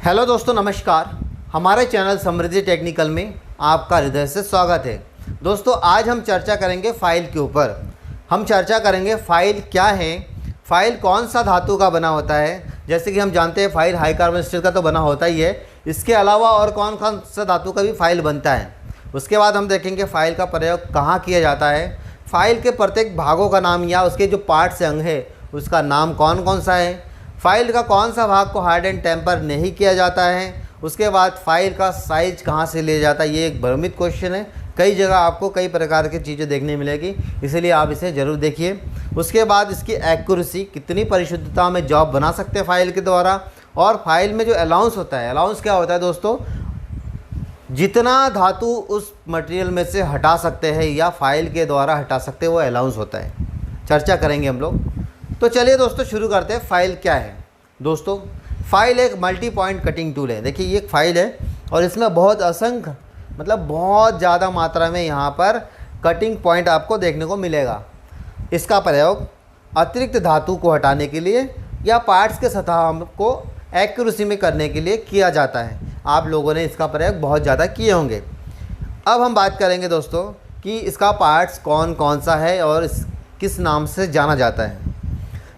Hello दोस्तों, नमस्कार। हमारे चैनल समृद्धि टेक्निकल में आपका हृदय से स्वागत है। दोस्तों, आज हम चर्चा करेंगे फाइल के ऊपर। हम चर्चा करेंगे फाइल क्या है, फाइल कौन सा धातु का बना होता है। जैसे कि हम जानते हैं फाइल हाई कार्बन स्टील का तो बना होता ही है, इसके अलावा और कौन कौन सा धातु का भी फाइल बनता है। उसके बाद हम देखेंगे फाइल का प्रयोग कहाँ किया जाता है, फाइल के प्रत्येक भागों का नाम या उसके जो पार्ट्स अंग है उसका नाम कौन कौन सा है, फाइल का कौन सा भाग को हार्ड एंड टेम्पर नहीं किया जाता है। उसके बाद फाइल का साइज कहाँ से लिया जाता है, ये एक भ्रमित क्वेश्चन है। कई जगह आपको कई प्रकार की चीज़ें देखने मिलेगी, इसलिए आप इसे ज़रूर देखिए। उसके बाद इसकी एक्यूरेसी, कितनी परिशुद्धता में जॉब बना सकते हैं फाइल के द्वारा। और फाइल में जो अलाउंस होता है, अलाउंस क्या होता है दोस्तों, जितना धातु उस मटेरियल में से हटा सकते हैं या फाइल के द्वारा हटा सकते हैं वो अलाउंस होता है। चर्चा करेंगे हम लोग। तो चलिए दोस्तों शुरू करते हैं। फाइल क्या है दोस्तों, फाइल एक मल्टी पॉइंट कटिंग टूल है। देखिए ये एक फाइल है और इसमें बहुत असंख्य बहुत ज़्यादा मात्रा में यहाँ पर कटिंग पॉइंट आपको देखने को मिलेगा। इसका प्रयोग अतिरिक्त धातु को हटाने के लिए या पार्ट्स के सतह को एक्यूरेसी में करने के लिए किया जाता है। आप लोगों ने इसका प्रयोग बहुत ज़्यादा किए होंगे। अब हम बात करेंगे दोस्तों कि इसका पार्ट्स कौन कौन सा है और किस नाम से जाना जाता है।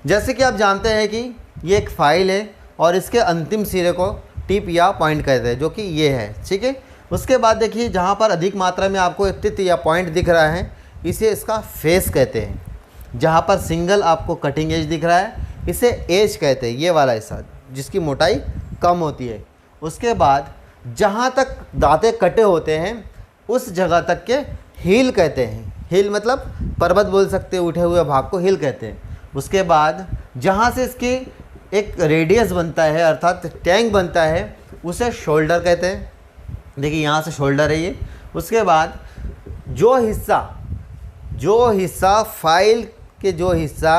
जैसे कि आप जानते हैं कि ये एक फाइल है और इसके अंतिम सिरे को टिप या पॉइंट कहते हैं, जो कि ये है, ठीक है। उसके बाद देखिए जहाँ पर अधिक मात्रा में आपको टिप या पॉइंट दिख रहा है, इसे इसका फेस कहते हैं। जहाँ पर सिंगल आपको कटिंग एज दिख रहा है, इसे एज कहते हैं, ये वाला हिस्सा जिसकी मोटाई कम होती है। उसके बाद जहाँ तक दांते कटे होते हैं उस जगह तक के हील कहते हैं। हील मतलब पर्वत बोल सकते हैं, उठे हुए भाग को हील कहते हैं। उसके बाद जहाँ से इसकी एक रेडियस बनता है अर्थात टैंक बनता है, उसे शोल्डर कहते हैं। देखिए यहाँ से शोल्डर है ये। उसके बाद जो हिस्सा फाइल के जो हिस्सा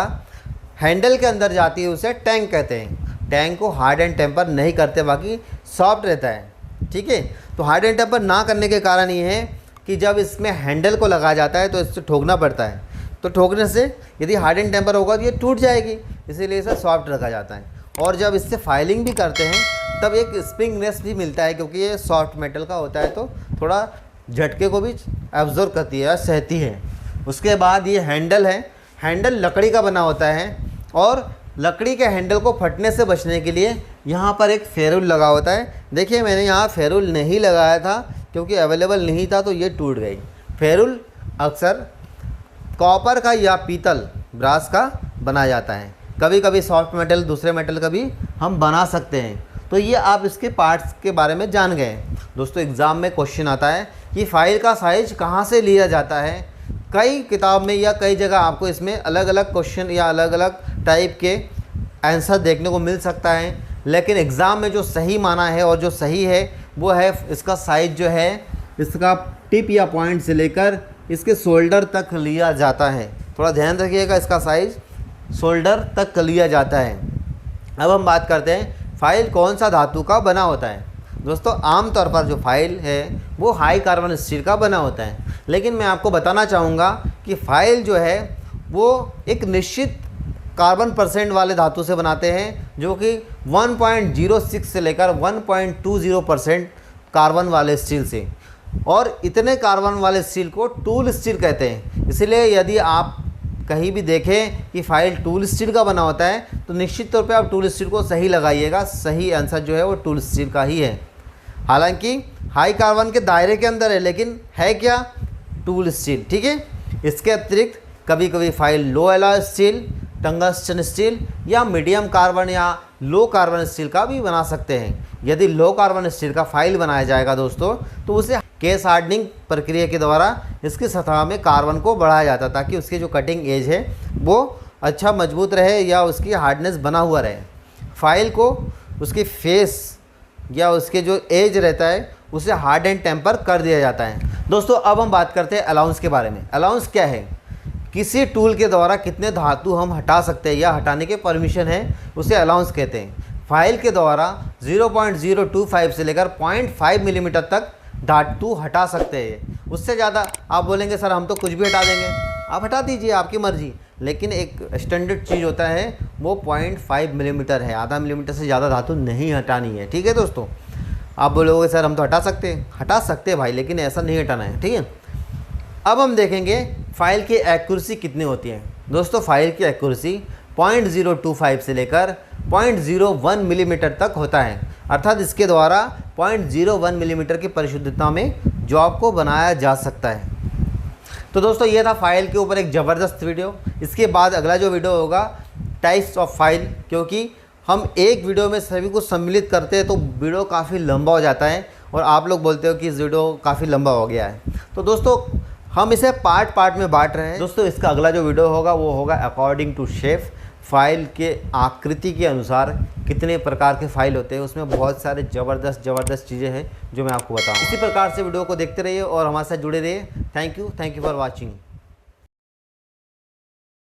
हैंडल के अंदर जाती है उसे टैंक कहते हैं। टैंक को हार्ड एंड टेम्पर नहीं करते, बाकी सॉफ्ट रहता है, ठीक है। तो हार्ड एंड टेम्पर ना करने के कारण ये है कि जब इसमें हैंडल को लगाया जाता है तो इससे ठोकना पड़ता है, तो ठोकने से यदि हार्ड एंड टेम्पर होगा तो ये टूट जाएगी, इसीलिए इसे सॉफ्ट रखा जाता है। और जब इससे फाइलिंग भी करते हैं तब एक स्प्रिंगनेस भी मिलता है, क्योंकि ये सॉफ्ट मेटल का होता है तो थोड़ा झटके को भी एब्जॉर्ब करती है या सहती है। उसके बाद ये हैंडल है, हैंडल लकड़ी का बना होता है और लकड़ी के हैंडल को फटने से बचने के लिए यहाँ पर एक फेरुल लगा होता है। देखिए मैंने यहाँ फेरुल नहीं लगाया था क्योंकि अवेलेबल नहीं था, तो ये टूट गई। फेरुल अक्सर कॉपर का या पीतल ब्रास का बनाया जाता है। कभी कभी सॉफ्ट मेटल, दूसरे मेटल का भी हम बना सकते हैं। तो ये आप इसके पार्ट्स के बारे में जान गए। दोस्तों एग्ज़ाम में क्वेश्चन आता है कि फाइल का साइज कहाँ से लिया जाता है। कई किताब में या कई जगह आपको इसमें अलग अलग क्वेश्चन या अलग अलग टाइप के आंसर देखने को मिल सकता है, लेकिन एग्ज़ाम में जो सही माना है और जो सही है वो है इसका साइज जो है इसका टिप या पॉइंट से लेकर इसके शोल्डर तक लिया जाता है। थोड़ा ध्यान रखिएगा, इसका साइज शोल्डर तक लिया जाता है। अब हम बात करते हैं फाइल कौन सा धातु का बना होता है। दोस्तों आमतौर पर जो फाइल है वो हाई कार्बन स्टील का बना होता है, लेकिन मैं आपको बताना चाहूँगा कि फाइल जो है वो एक निश्चित कार्बन परसेंट वाले धातु से बनाते हैं, जो कि 1.06 से लेकर 1.20% कार्बन वाले स्टील से। और इतने कार्बन वाले स्टील को टूल स्टील कहते हैं। इसलिए यदि आप कहीं भी देखें कि फाइल टूल स्टील का बना होता है तो निश्चित तौर पे आप टूल स्टील को सही लगाइएगा। सही आंसर जो है वो टूल स्टील का ही है। हालांकि हाई कार्बन के दायरे के अंदर है, लेकिन है क्या, टूल स्टील, ठीक है। इसके अतिरिक्त कभी कभी फाइल लो एलॉय स्टील, टंगस्टन स्टील या मीडियम कार्बन या लो कार्बन स्टील का भी बना सकते हैं। यदि लो कार्बन स्टील का फाइल बनाया जाएगा दोस्तों तो उसे केस हार्डनिंग प्रक्रिया के द्वारा इसकी सतह में कार्बन को बढ़ाया जाता, ताकि उसकी जो कटिंग एज है वो अच्छा मजबूत रहे या उसकी हार्डनेस बना हुआ रहे। फाइल को उसकी फेस या उसके जो एज रहता है उसे हार्ड एंड टेम्पर कर दिया जाता है। दोस्तों अब हम बात करते हैं अलाउंस के बारे में। अलाउंस क्या है, किसी टूल के द्वारा कितने धातु हम हटा सकते हैं या हटाने के परमिशन है, उसे अलाउंस कहते हैं। फाइल के द्वारा 0.025 से लेकर 0.5 मिलीमीटर तक धातु हटा सकते हैं। उससे ज़्यादा आप बोलेंगे सर हम तो कुछ भी हटा देंगे, आप हटा दीजिए, आपकी मर्जी। लेकिन एक स्टैंडर्ड चीज़ होता है वो 0.5 मिलीमीटर है, आधा मिलीमीटर से ज़्यादा धातु नहीं हटानी है। ठीक है दोस्तों, आप बोलोगे सर हम तो हटा सकते हैं भाई, लेकिन ऐसा नहीं हटाना है। ठीक है, अब हम देखेंगे फाइल की एक्यूरेसी कितनी होती है। दोस्तों फाइल की एक्यूरेसी 0.025 से लेकर 0.01 मिलीमीटर तक होता है, अर्थात इसके द्वारा 0.01 मिलीमीटर की परिशुद्धता में जॉब को बनाया जा सकता है। तो दोस्तों ये था फाइल के ऊपर एक ज़बरदस्त वीडियो। इसके बाद अगला जो वीडियो होगा टाइप्स ऑफ फाइल, क्योंकि हम एक वीडियो में सभी को सम्मिलित करते हैं तो वीडियो काफ़ी लंबा हो जाता है और आप लोग बोलते हो कि इस वीडियो काफ़ी लंबा हो गया है। तो दोस्तों हम इसे पार्ट में बांट रहे हैं। दोस्तों इसका अगला जो वीडियो होगा वो होगा अकॉर्डिंग टू शेप, फाइल के आकृति के अनुसार कितने प्रकार के फाइल होते हैं, उसमें बहुत सारे ज़बरदस्त चीज़ें हैं जो मैं आपको बताऊँ। इसी प्रकार से वीडियो को देखते रहिए और हमारे साथ जुड़े रहिए। Thank you for watching.